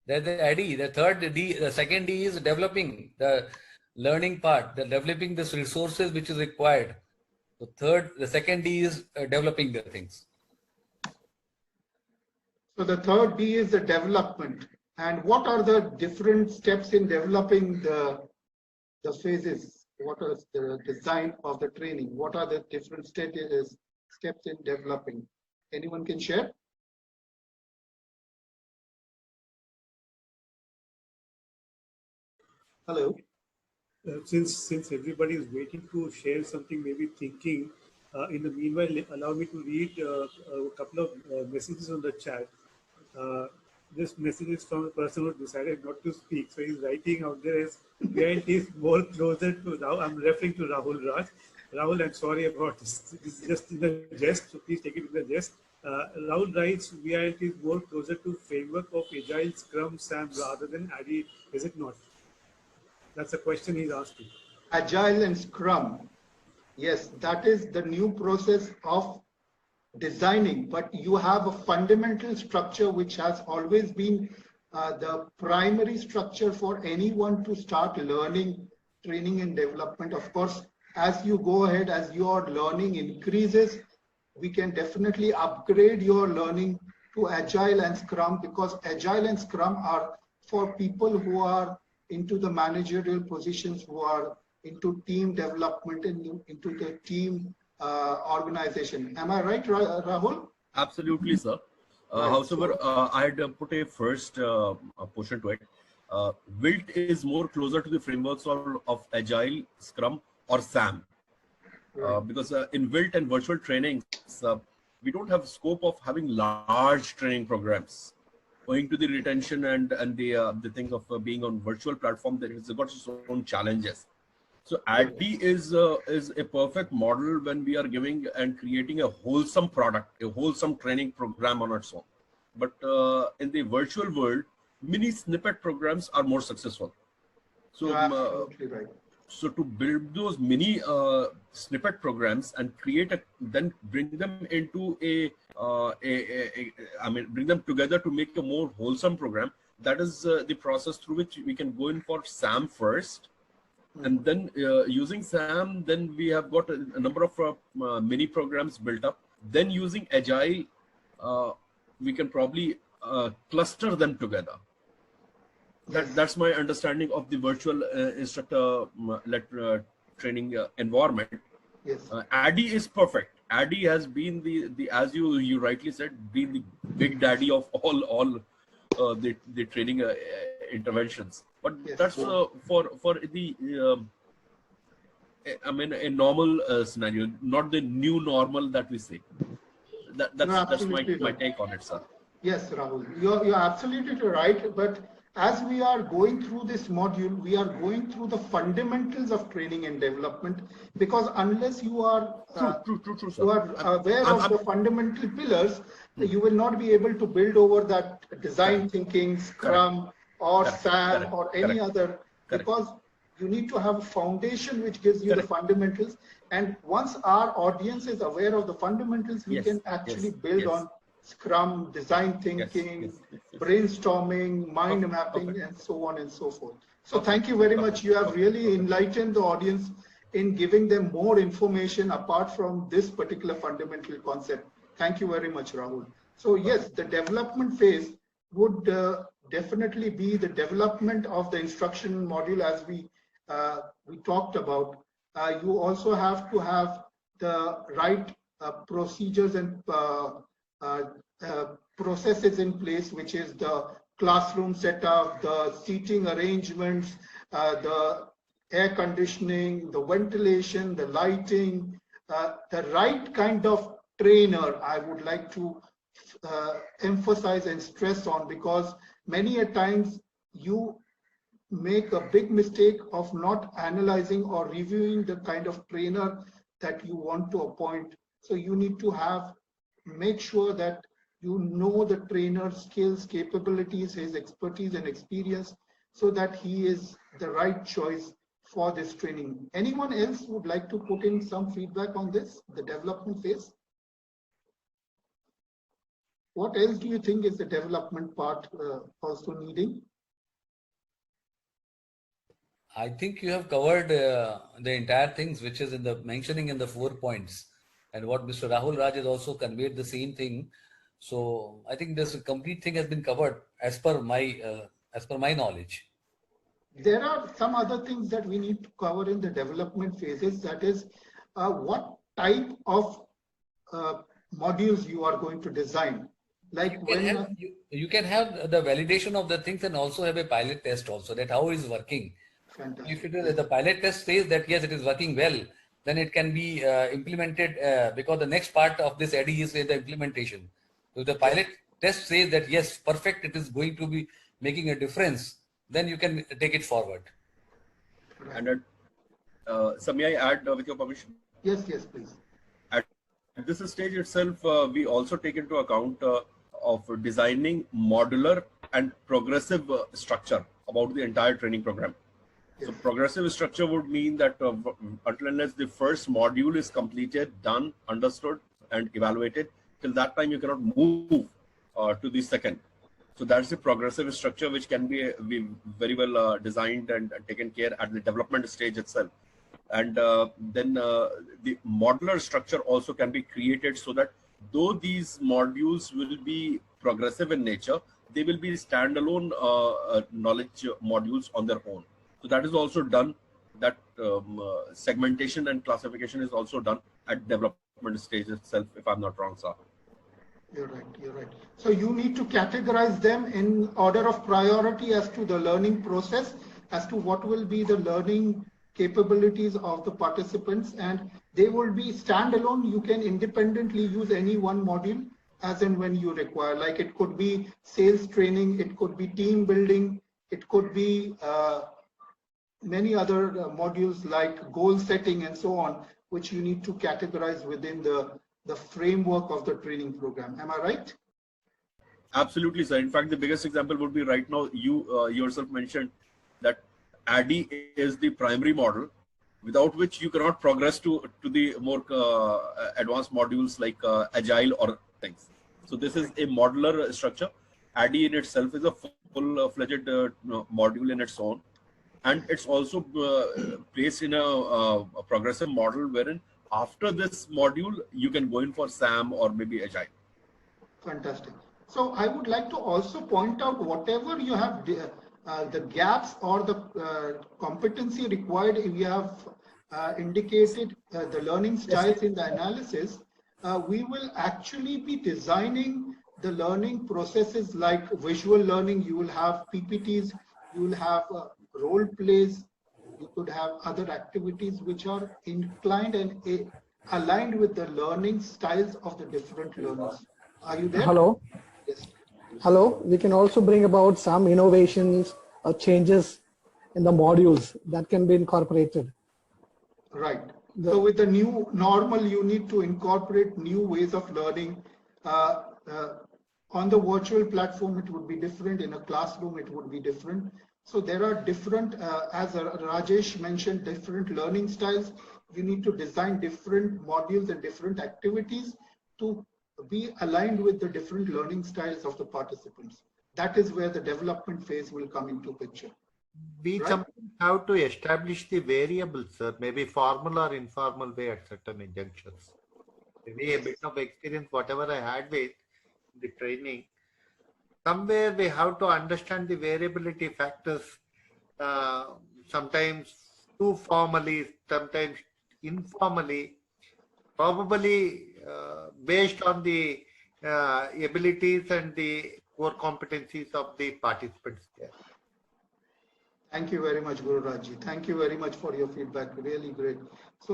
There's the ID. The third D, the second D is developing the learning part, the developing this resources which is required. The second D is developing the things. So the third D is the development. And what are the different steps in developing the phases? What is the design of the training? What are the different steps in developing? Anyone can share? Hello. Since everybody is waiting to share something, maybe thinking, in the meanwhile, allow me to read a couple of messages on the chat. This message is from a person who decided not to speak. So he's writing out there as VILT is more closer to Rahul. I'm referring to Rahul Raj. Rahul, I'm sorry about this. This is just in the jest, so please take it in the jest. Rahul writes, VILT is more closer to framework of Agile, Scrum, SAM rather than ADDIE, is it not? That's a question he's asking. Agile and Scrum. Yes, that is the new process of designing, but you have a fundamental structure which has always been the primary structure for anyone to start learning, training and development. Of course, as you go ahead, as your learning increases, we can definitely upgrade your learning to Agile and Scrum, because Agile and Scrum are for people who are into the managerial positions, who are into team development and into the team organization. Am I right, Rahul? Absolutely, sir. Right. However, I had put a first portion to it. Wilt is more closer to the frameworks of Agile, Scrum, or SAM. Right. Because in Wilt and virtual trainings, we don't have scope of having large training programs. Owing to the retention and the thing of being on virtual platform, that it's got its own challenges. So ADDIE is a perfect model when we are giving and creating a wholesome product, a wholesome training program on its own. But in the virtual world, mini snippet programs are more successful. So, absolutely right. So to build those mini snippet programs and then bring them into bring them together to make a more wholesome program. That is the process through which we can go in for SAM first. And then using SAM, then we have got a number of mini programs built up. Then using Agile, we can probably cluster them together. That's my understanding of the virtual instructor-led training environment. Yes. ADDIE is perfect. ADDIE has been the as you rightly said, been the big daddy of all the training interventions. But Yes. That's for the a normal scenario, not the new normal that we say. That's my take on it, sir. Yes, Rahul, you're absolutely right. But as we are going through this module, we are going through the fundamentals of training and development, because unless you are true, you are aware of the fundamental pillars, you will not be able to build over that design thinking, Scrum or SAM or any other, because you need to have a foundation which gives you the fundamentals. And once our audience is aware of the fundamentals, we can actually build on Scrum, design thinking, brainstorming, mind mapping, and so on and so forth. So thank you very much. You have really enlightened the audience in giving them more information apart from this particular fundamental concept. Thank you very much, Rahul. So yes, the development phase would definitely be the development of the instruction module, as we talked about. You also have to have the right procedures and processes in place, which is the classroom setup, the seating arrangements, the air conditioning, the ventilation, the lighting, the right kind of trainer I would like to emphasize and stress on, because many a times you make a big mistake of not analyzing or reviewing the kind of trainer that you want to appoint. So you need to make sure that you know the trainer's skills, capabilities, his expertise and experience, so that he is the right choice for this training. Anyone else would like to put in some feedback on this, the development phase? What else do you think is the development part also needing? I think you have covered the entire things which is in the mentioning in the 4 points, and what Mr. Rahul Raj has also conveyed the same thing. So I think this complete thing has been covered as per my knowledge. There are some other things that we need to cover in the development phases. That is, what type of modules you are going to design. Like You can have the validation of the things and also have a pilot test also, that how it is working. Fantastic. If it is, the pilot test says that yes, it is working well, then it can be implemented because the next part of this ADDIE is the implementation. So if the pilot test says that yes, perfect, it is going to be making a difference, then you can take it forward. And so may I add with your permission? Yes, please. At this stage itself, we also take into account of designing modular and progressive structure about the entire training program. So progressive structure would mean that until unless the first module is completed, done, understood, and evaluated, till that time you cannot move to the second. So that's the progressive structure which can be very well designed and taken care at the development stage itself. And then the modular structure also can be created so that though these modules will be progressive in nature, they will be standalone knowledge modules on their own. So that is also done. That segmentation and classification is also done at development stage itself, if I'm not wrong, sir. You're right. So you need to categorize them in order of priority as to the learning process, as to what will be the learning capabilities of the participants, and they will be standalone. You can independently use any one module as and when you require. Like it could be sales training, it could be team building, it could be many other modules like goal setting and so on, which you need to categorize within the framework of the training program. Am I right? Absolutely, sir. In fact, the biggest example would be right now, you yourself mentioned that ADDIE is the primary model, without which you cannot progress to the more advanced modules like Agile or things. So this is a modular structure. ADDIE in itself is a full-fledged module in its own. And it's also placed in a progressive model wherein after this module, you can go in for SAM or maybe Agile. Fantastic. So I would like to also point out whatever you have the gaps or the competency required. If you have indicated the learning styles in the analysis, we will actually be designing the learning processes like visual learning. You will have PPTs, you will have role plays, you could have other activities which are inclined and aligned with the learning styles of the different learners. Are you there? Hello. Yes. Hello. We can also bring about some innovations or changes in the modules that can be incorporated. Right. So with the new normal, you need to incorporate new ways of learning. On the virtual platform, it would be different. In a classroom, it would be different. So there are different, as Rajesh mentioned, different learning styles. You need to design different modules and different activities to be aligned with the different learning styles of the participants. That is where the development phase will come into picture. We sometimes have to establish the variables, sir, maybe formal or informal way at certain junctions. Maybe a bit of experience, whatever I had with the training, somewhere we have to understand the variability factors, sometimes too formally, sometimes informally, probably based on the abilities and the core competencies of the participants there. Thank you very much, Guru Rajji. Thank you very much for your feedback. Really great. So